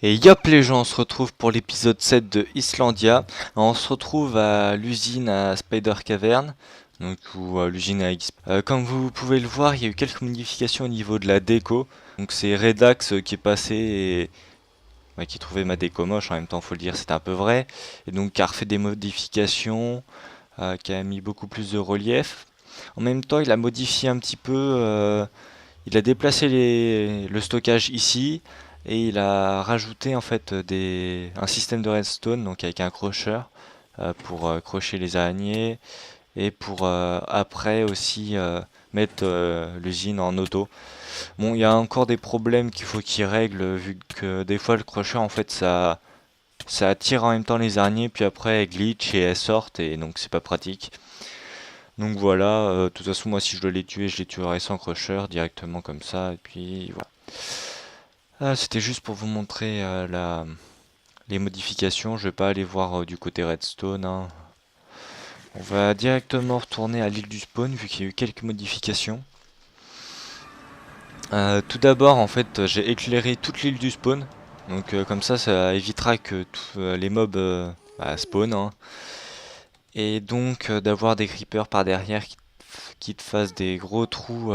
Et yop les gens, on se retrouve pour l'épisode 7 de Islandia. On se retrouve à l'usine à Spider Cavern, donc ou à l'usine à X. Comme vous pouvez le voir, il y a eu quelques modifications au niveau de la déco. Donc c'est Redax qui est passé et qui trouvait ma déco moche, en même temps faut le dire, c'était un peu vrai. Et donc qui a refait des modifications, qui a mis beaucoup plus de relief. En même temps, il a modifié un petit peu, il a déplacé le stockage ici et il a rajouté en fait un système de redstone donc avec un crocheur pour crocher les araignées et pour après aussi mettre l'usine en auto. Bon, il y a encore des problèmes qu'il faut qu'il règle vu que des fois le crocheur en fait ça attire en même temps les araignées puis après elles glitch et elles sortent et donc c'est pas pratique. Donc voilà, de toute façon moi si je dois les tuer, je les tuerai sans crusher directement comme ça et puis voilà. C'était juste pour vous montrer les modifications, je vais pas aller voir du côté redstone, hein. On va directement retourner à l'île du spawn vu qu'il y a eu quelques modifications. Tout d'abord en fait j'ai éclairé toute l'île du spawn, donc comme ça évitera que les mobs spawnent, hein. Et donc d'avoir des creepers par derrière qui te fassent des gros trous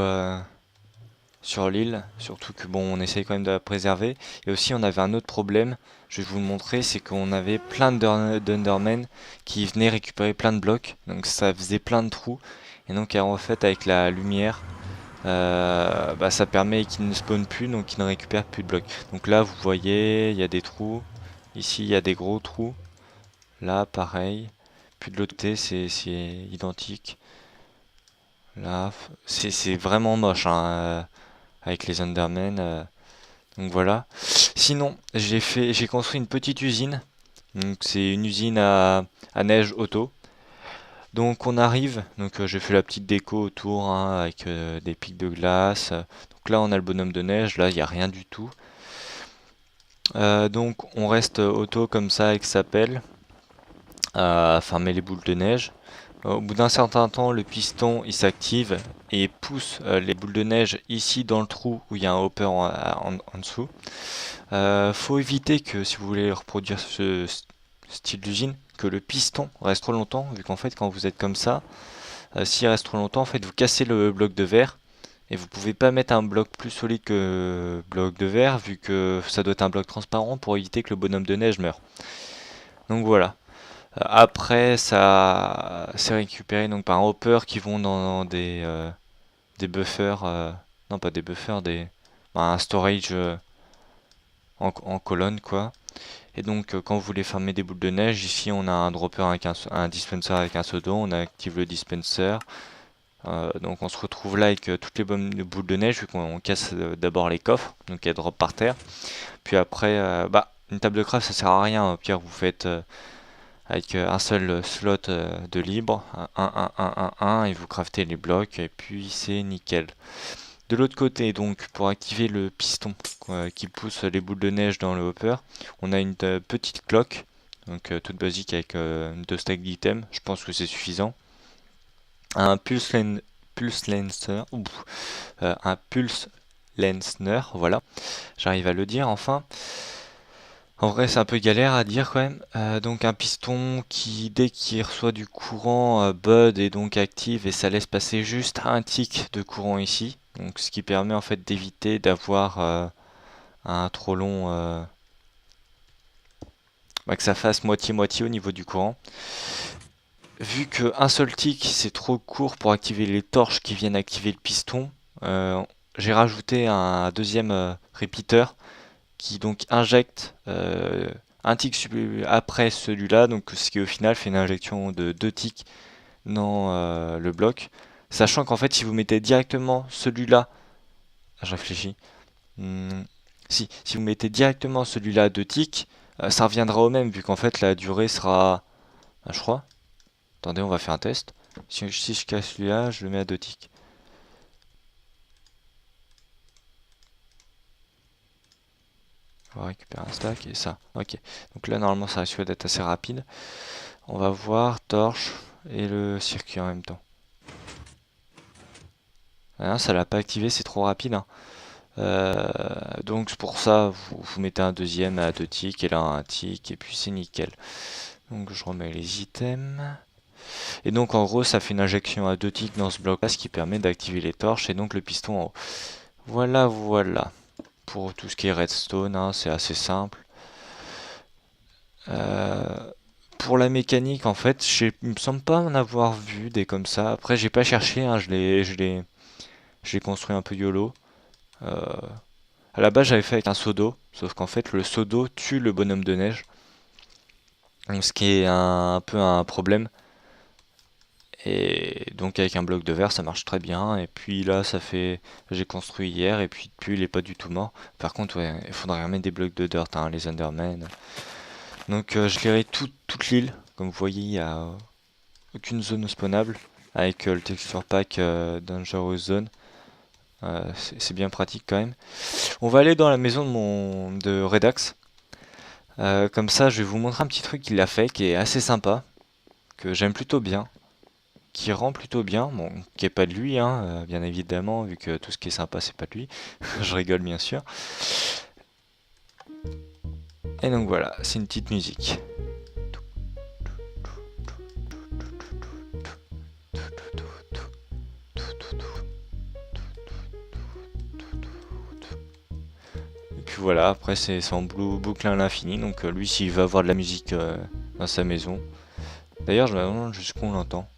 sur l'île, surtout que bon, on essaye quand même de la préserver. Et aussi, on avait un autre problème, je vais vous le montrer, c'est qu'on avait plein d'Undermen qui venaient récupérer plein de blocs, donc ça faisait plein de trous. Et donc, en fait, avec la lumière, ça permet qu'ils ne spawnent plus, donc qu'ils ne récupèrent plus de blocs. Donc là, vous voyez, il y a des trous. Ici, il y a des gros trous. Là, pareil. Puis de l'autre côté, c'est identique. Là, c'est vraiment moche, hein, avec les Undermen. Donc voilà. Sinon, j'ai construit une petite usine. Donc c'est une usine à neige auto. Donc on arrive. Donc j'ai fait la petite déco autour, hein, avec des pics de glace. Donc là on a le bonhomme de neige. Là il n'y a rien du tout. Donc on reste auto comme ça avec sa pelle à farmer les boules de neige. Au bout d'un certain temps, le piston il s'active et pousse les boules de neige ici dans le trou où il y a un hopper en dessous. Faut éviter que si vous voulez reproduire ce style d'usine, que le piston reste trop longtemps, vu qu'en fait quand vous êtes comme ça, s'il reste trop longtemps, en fait vous cassez le bloc de verre et vous pouvez pas mettre un bloc plus solide que bloc de verre, vu que ça doit être un bloc transparent pour éviter que le bonhomme de neige meure. Donc voilà. Après, ça c'est récupéré donc par un hopper qui vont dans des buffers, non pas des buffers, un storage en colonne quoi. Et donc quand vous voulez farmer des boules de neige, ici on a un dropper avec un dispenser avec un seau d'eau, on active le dispenser. Donc on se retrouve là avec toutes les bonnes boules de neige vu qu'on casse d'abord les coffres, donc elles drop par terre. Puis après, une table de craft ça sert à rien, au pire vous faites avec un seul slot de libre, un et vous craftez les blocs et puis c'est nickel. De l'autre côté, donc, pour activer le piston qui pousse les boules de neige dans le hopper, on a une petite cloque, donc toute basique avec deux stacks d'items. Je pense que c'est suffisant. Un pulse lancer, un pulse Lensner, voilà, j'arrive à le dire enfin. En vrai, c'est un peu galère à dire quand même. Donc un piston qui, dès qu'il reçoit du courant, bud est donc active et ça laisse passer juste un tick de courant ici. Donc ce qui permet en fait d'éviter d'avoir un trop long, que ça fasse moitié-moitié au niveau du courant. Vu que un seul tick c'est trop court pour activer les torches qui viennent activer le piston, j'ai rajouté un deuxième repeater qui donc injecte un tick après celui-là, donc ce qui au final fait une injection de deux ticks dans le bloc. Sachant qu'en fait, si vous mettez directement celui-là, je réfléchis, Hmm, si vous mettez directement celui-là à deux ticks, ça reviendra au même, vu qu'en fait la durée sera, je crois. Attendez, on va faire un test. Si je casse celui-là, je le mets à deux ticks. On va récupérer un stack et ça. Ok. Donc là, normalement, ça risque d'être assez rapide. On va voir torche et le circuit en même temps. Ah, ça l'a pas activé, c'est trop rapide, hein. Donc c'est pour ça, vous mettez un deuxième à 2 ticks et là un tick et puis c'est nickel. Donc je remets les items. Et donc en gros ça fait une injection à 2 ticks dans ce bloc là, ce qui permet d'activer les torches et donc le piston en haut. Voilà, voilà. Pour tout ce qui est redstone, hein, c'est assez simple. Pour la mécanique, en fait, il me semble pas en avoir vu des comme ça. Après, j'ai pas cherché, hein, je l'ai construit un peu YOLO. Euh, à la base, j'avais fait avec un seau d'eau, sauf qu'en fait, le seau d'eau tue le bonhomme de neige. Donc, ce qui est un peu un problème. Et donc, avec un bloc de verre, ça marche très bien. Et puis là, j'ai construit hier, et puis depuis, il est pas du tout mort. Par contre, ouais, il faudrait remettre des blocs de dirt, hein, les Endermen. Donc, je lirai toute l'île. Comme vous voyez, il y a aucune zone spawnable avec le texture pack Dangerous Zone. C'est bien pratique quand même. On va aller dans la maison de Redax. Comme ça, je vais vous montrer un petit truc qu'il a fait qui est assez sympa, que j'aime plutôt bien, qui rend plutôt bien. Bon, qui est pas de lui, hein, bien évidemment, vu que tout ce qui est sympa, c'est pas de lui. Je rigole bien sûr. Et donc voilà, c'est une petite musique. Et puis voilà, après c'est en boucle à l'infini, donc lui s'il veut avoir de la musique dans sa maison. D'ailleurs je me demande jusqu'où on l'entend.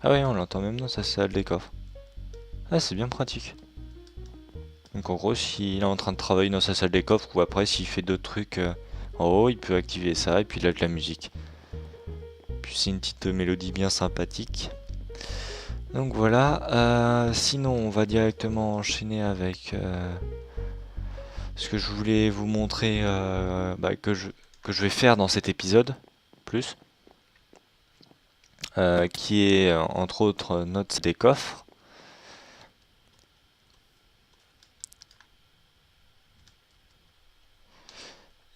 Ah oui, on l'entend même dans sa salle des coffres. Ah, c'est bien pratique. Donc en gros, s'il est en train de travailler dans sa salle des coffres, ou après s'il fait d'autres trucs en haut, il peut activer ça, et puis il a de la musique. Puis c'est une petite mélodie bien sympathique. Donc voilà, sinon on va directement enchaîner avec ce que je voulais vous montrer que je vais faire dans cet épisode, plus. Qui est entre autres notes des coffres.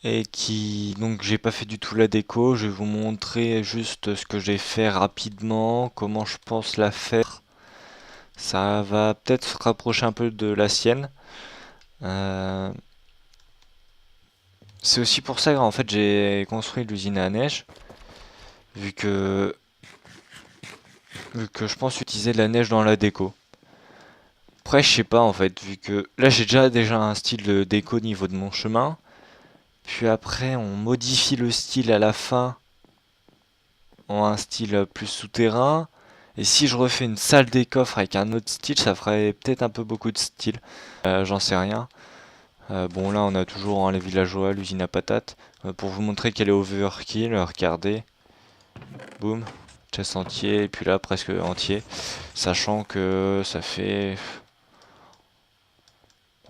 Et qui donc j'ai pas fait du tout la déco, je vais vous montrer juste ce que j'ai fait rapidement, comment je pense la faire. Ça va peut-être se rapprocher un peu de la sienne. Euh, c'est aussi pour ça en fait j'ai construit l'usine à neige, vu que vu que je pense utiliser de la neige dans la déco. Après je sais pas en fait, vu que là j'ai déjà un style de déco au niveau de mon chemin. Puis après, on modifie le style à la fin en un style plus souterrain. Et si je refais une salle des coffres avec un autre style, ça ferait peut-être un peu beaucoup de style. J'en sais rien. Bon, là, on a toujours les villageois, l'usine à patates. Pour vous montrer qu'elle est overkill, regardez. Boum, chest entier, et puis là, presque entier. Sachant que ça fait...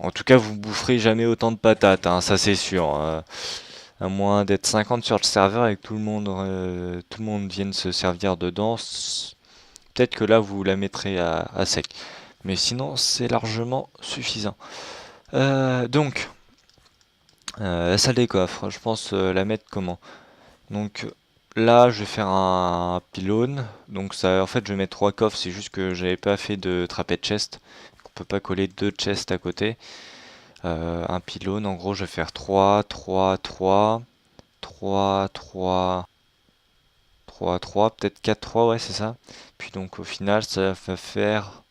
En tout cas, vous boufferez jamais autant de patates, hein, ça c'est sûr. À moins d'être 50 sur le serveur et que tout le monde vienne se servir dedans, peut-être que là vous la mettrez à sec. Mais sinon, c'est largement suffisant. Donc, la salle des coffres, je pense la mettre comment? Donc là, je vais faire un pylône. Donc ça, en fait, je vais mettre 3 coffres. C'est juste que j'avais pas fait de trapèze chest. On peut pas coller 2 chests à côté. Un pylône, en gros, je vais faire 3, 3, 3, 3, 3, 3, 3, peut-être 4, 3, ouais, c'est ça. Puis donc au final, ça va faire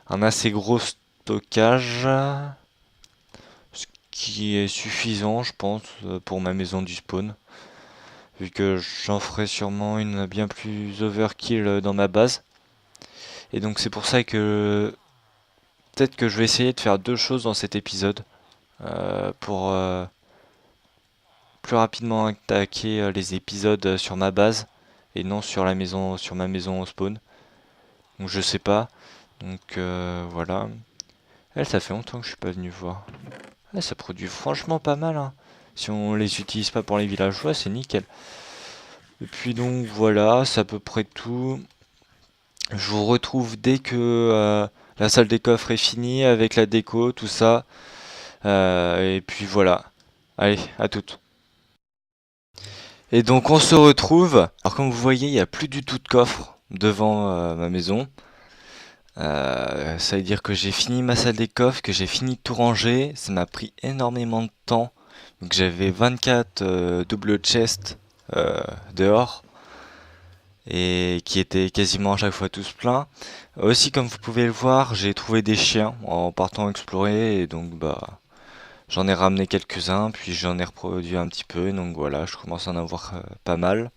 un assez gros stockage, ce qui est suffisant, je pense, pour ma maison du spawn. Vu que j'en ferai sûrement une bien plus overkill dans ma base. Et donc c'est pour ça que peut-être que je vais essayer de faire deux choses dans cet épisode. Pour plus rapidement attaquer les épisodes sur ma base et non sur sur ma maison au spawn. Donc je sais pas. Donc voilà. Elle, ça fait longtemps que je suis pas venu voir. Ouais, ça produit franchement pas mal, hein. Si on les utilise pas pour les villageois, c'est nickel. Et puis donc voilà, c'est à peu près tout. Je vous retrouve dès que la salle des coffres est finie avec la déco, tout ça. Et puis voilà. Allez, à toutes. Et donc on se retrouve. Alors comme vous voyez, il n'y a plus du tout de coffre. devant ma maison. Ça veut dire que j'ai fini ma salle des coffres, que j'ai fini de tout ranger. Ça m'a pris énormément de temps. Donc j'avais 24 double chest dehors et qui étaient quasiment à chaque fois tous pleins. Aussi, comme vous pouvez le voir, j'ai trouvé des chiens en partant explorer et donc bah j'en ai ramené quelques-uns, puis j'en ai reproduit un petit peu. Donc voilà, je commence à en avoir pas mal.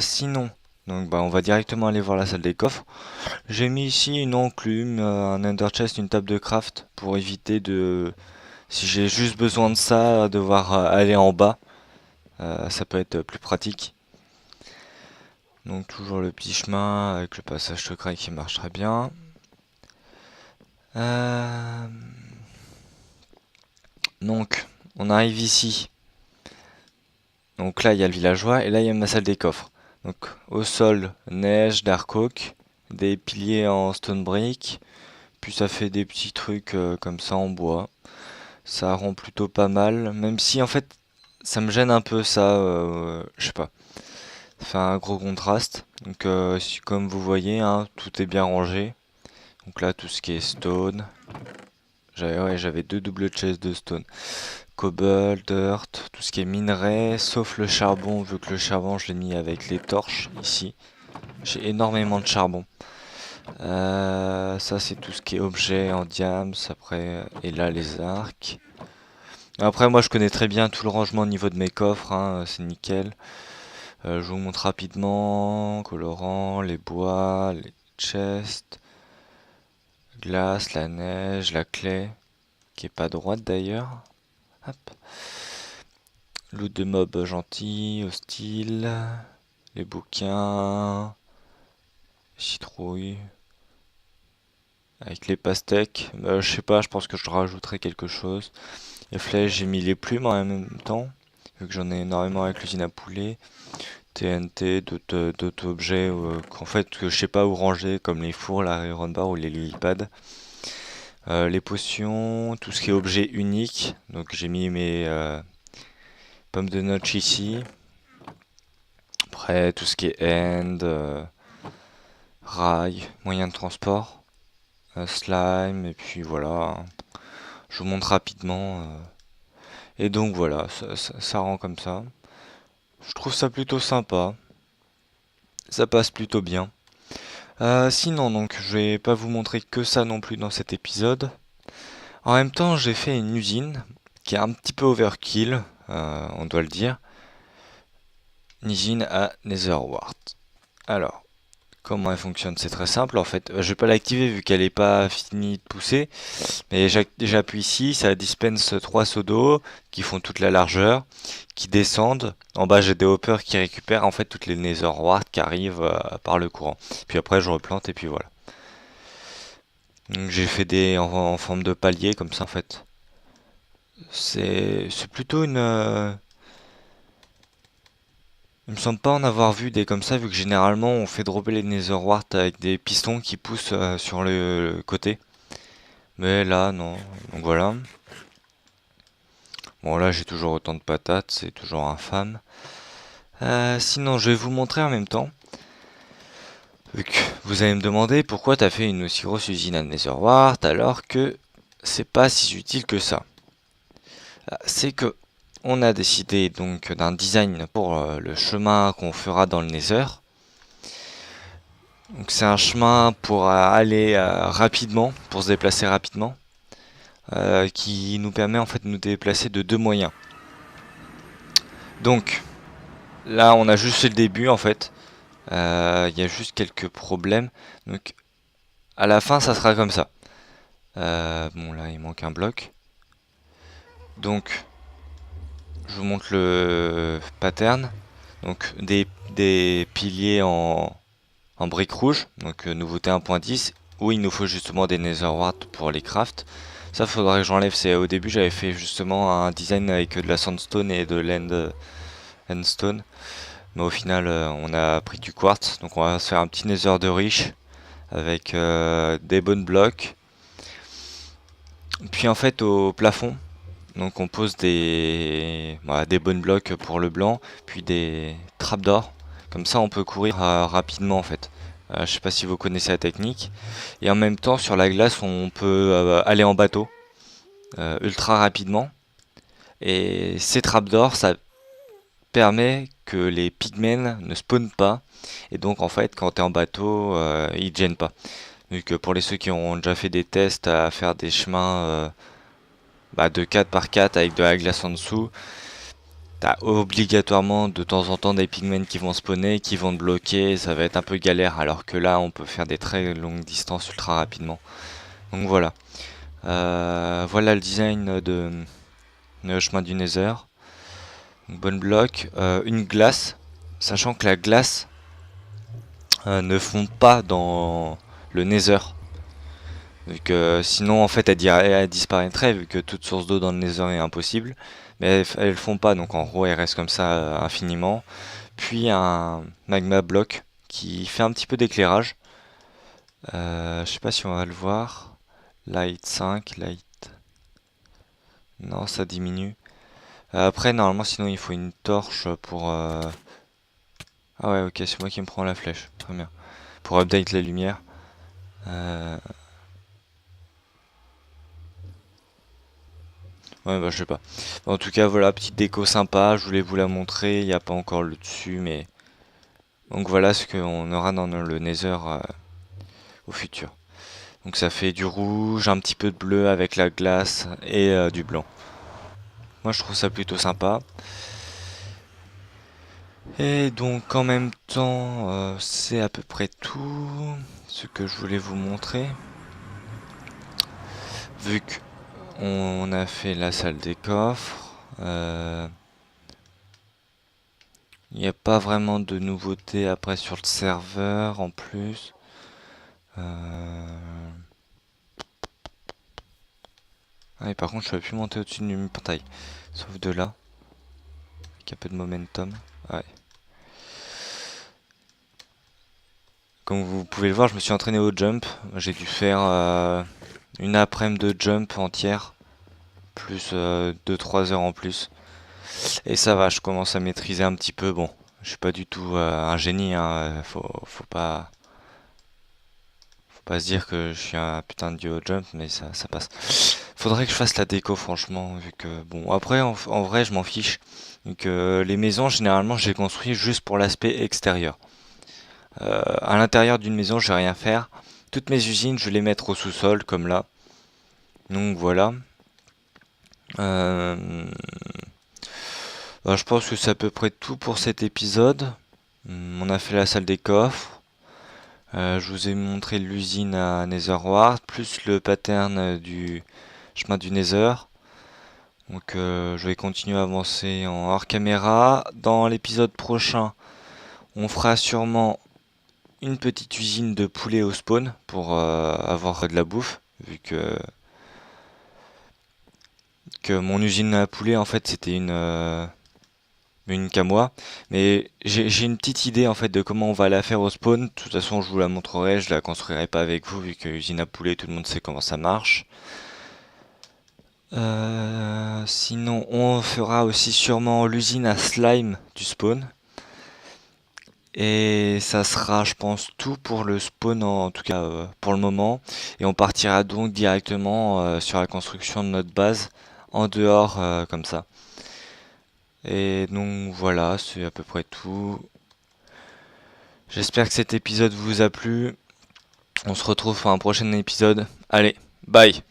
Sinon, donc bah on va directement aller voir la salle des coffres. J'ai mis ici une enclume, un ender chest, une table de craft pour éviter de, si j'ai juste besoin de ça, devoir aller en bas. Ça peut être plus pratique. Donc toujours le petit chemin avec le passage secret qui marche très bien. Euh, Donc on arrive ici. Donc là il y a le villageois et là il y a ma salle des coffres. Donc au sol, neige, dark oak, des piliers en stone brick, puis ça fait des petits trucs comme ça en bois. Ça rend plutôt pas mal, même si en fait ça me gêne un peu ça, je sais pas. Ça fait un gros contraste. Donc comme vous voyez, hein, tout est bien rangé. Donc là tout ce qui est stone. J'avais deux double chests de stone. Cobble, dirt, tout ce qui est minerai, sauf le charbon, vu que le charbon je l'ai mis avec les torches ici. J'ai énormément de charbon. Ça c'est tout ce qui est objet en diams, après, et là les arcs. Après moi je connais très bien tout le rangement au niveau de mes coffres, hein, c'est nickel. Je vous montre rapidement, colorant, les bois, les chests, glace, la neige, la clé, qui est pas droite d'ailleurs. Hop. Loot de mobs gentils, hostiles, les bouquins, citrouilles, avec les pastèques. Je sais pas, je pense que je rajouterai quelque chose. Les flèches, j'ai mis les plumes en même temps, vu que j'en ai énormément avec l'usine à poulet. TNT, d'autres objets qu'en fait que je sais pas où ranger, comme les fours, la iron bar ou les lilypads. Les potions, tout ce qui est objet unique. Donc j'ai mis mes pommes de notch ici. Après tout ce qui est end, rail, moyen de transport, slime, et puis voilà. Je vous montre rapidement. Et donc voilà, ça rend comme ça. Je trouve ça plutôt sympa. Ça passe plutôt bien. Sinon, donc, je vais pas vous montrer que ça non plus dans cet épisode. En même temps, j'ai fait une usine qui est un petit peu overkill, on doit le dire. Une usine à Netherwart. Alors, comment elle fonctionne? C'est très simple en fait. Je vais pas l'activer vu qu'elle est pas finie de pousser. Mais j'appuie ici, ça dispense 3 seaux d'eau qui font toute la largeur, qui descendent. En bas, j'ai des hoppers qui récupèrent en fait toutes les Netherwart qui arrivent par le courant. Puis après, je replante et puis voilà. Donc j'ai fait des en forme de palier comme ça en fait. C'est plutôt une. Il me semble pas en avoir vu des comme ça vu que généralement on fait dropper les Netherwart avec des pistons qui poussent sur le côté. Mais là non. Donc voilà. Bon là j'ai toujours autant de patates, c'est toujours infâme. Sinon je vais vous montrer en même temps. Vu que vous allez me demander pourquoi t'as fait une aussi grosse usine à Netherwart alors que c'est pas si utile que ça. C'est que on a décidé donc d'un design pour le chemin qu'on fera dans le Nether. Donc c'est un chemin pour aller rapidement, pour se déplacer rapidement, qui nous permet en fait de nous déplacer de deux moyens. Donc là on a juste fait le début en fait. Il y a juste quelques problèmes. Donc à la fin ça sera comme ça. Bon là il manque un bloc. Donc je vous montre le pattern. Donc des piliers en briques rouges, donc nouveauté 1.10, où il nous faut justement des netherwart pour les craft. Ça faudrait que j'enlève, c'est au début j'avais fait justement un design avec de la sandstone et de l'endstone. Mais au final on a pris du quartz, donc on va se faire un petit nether de riche avec des bonnes blocs. Puis en fait au plafond, donc on pose des bonnes blocs pour le blanc, puis des trappes d'or Comme ça on peut courir rapidement en fait. Je sais pas si vous connaissez la technique. Et en même temps sur la glace on peut aller en bateau ultra rapidement. Et ces trapdoors ça permet que les pigmen ne spawnent pas. Et donc en fait quand tu es en bateau ils te gênent pas. Vu que pour les ceux qui ont déjà fait des tests à faire des chemins de 4 par 4 avec de la glace en dessous, t'as obligatoirement de temps en temps des pigmen qui vont spawner, qui vont te bloquer, ça va être un peu galère, alors que là on peut faire des très longues distances ultra rapidement. Donc voilà. Voilà le design de le chemin du Nether. Donc, bonne bloc. Une glace, sachant que la glace ne fond pas dans le Nether. Vu que sinon en fait elle disparaîtrait vu que toute source d'eau dans le Nether est impossible. Mais elles font pas, donc en gros elles restent comme ça infiniment. Puis un magma block qui fait un petit peu d'éclairage. Je sais pas si on va le voir. Light 5, light. Non, ça diminue. Après normalement sinon il faut une torche pour... Ah ouais ok c'est moi qui me prends la flèche. Très bien. Pour update la lumière. Ouais, bah je sais pas. En tout cas, voilà, petite déco sympa, je voulais vous la montrer, il n'y a pas encore le dessus, mais... Donc voilà ce qu'on aura dans le Nether au futur. Donc ça fait du rouge, un petit peu de bleu avec la glace et du blanc. Moi je trouve ça plutôt sympa. Et donc en même temps, c'est à peu près tout ce que je voulais vous montrer. Vu qu'on a fait la salle des coffres, il n'y a pas vraiment de nouveautés après sur le serveur en plus. Ah, et par contre, je peux plus monter au-dessus du portail. Sauf de là. Avec un peu de momentum. Ouais. Comme vous pouvez le voir, je me suis entraîné au jump. J'ai dû faire une après-midi de jump entière. Plus 2-3 heures en plus. Et ça va, je commence à maîtriser un petit peu. Bon, je suis pas du tout un génie, hein. Faut pas se dire que je suis un putain de dieu au jump, mais ça passe. Faudrait que je fasse la déco, franchement, vu que... Bon, après, en vrai, je m'en fiche. Vu que les maisons, généralement, je les construis juste pour l'aspect extérieur. À l'intérieur d'une maison, je vais rien faire. Toutes mes usines, je vais les mettre au sous-sol, comme là. Donc, voilà. Je pense que c'est à peu près tout pour cet épisode. On a fait la salle des coffres. Je vous ai montré l'usine à Netherward, plus le pattern du chemin du Nether. Donc je vais continuer à avancer en hors caméra. Dans l'épisode prochain, on fera sûrement une petite usine de poulet au spawn pour avoir de la bouffe, vu que mon usine à poulet en fait c'était une qu'à moi. Mais j'ai une petite idée en fait de comment on va la faire au spawn. De toute façon je vous la montrerai, je la construirai pas avec vous vu que usine à poulet tout le monde sait comment ça marche. Sinon, on fera aussi sûrement l'usine à slime du spawn. Et ça sera, je pense, tout pour le spawn, en tout cas pour le moment. Et on partira donc directement sur la construction de notre base en dehors, comme ça. Et donc voilà, c'est à peu près tout. J'espère que cet épisode vous a plu. On se retrouve pour un prochain épisode. Allez, bye!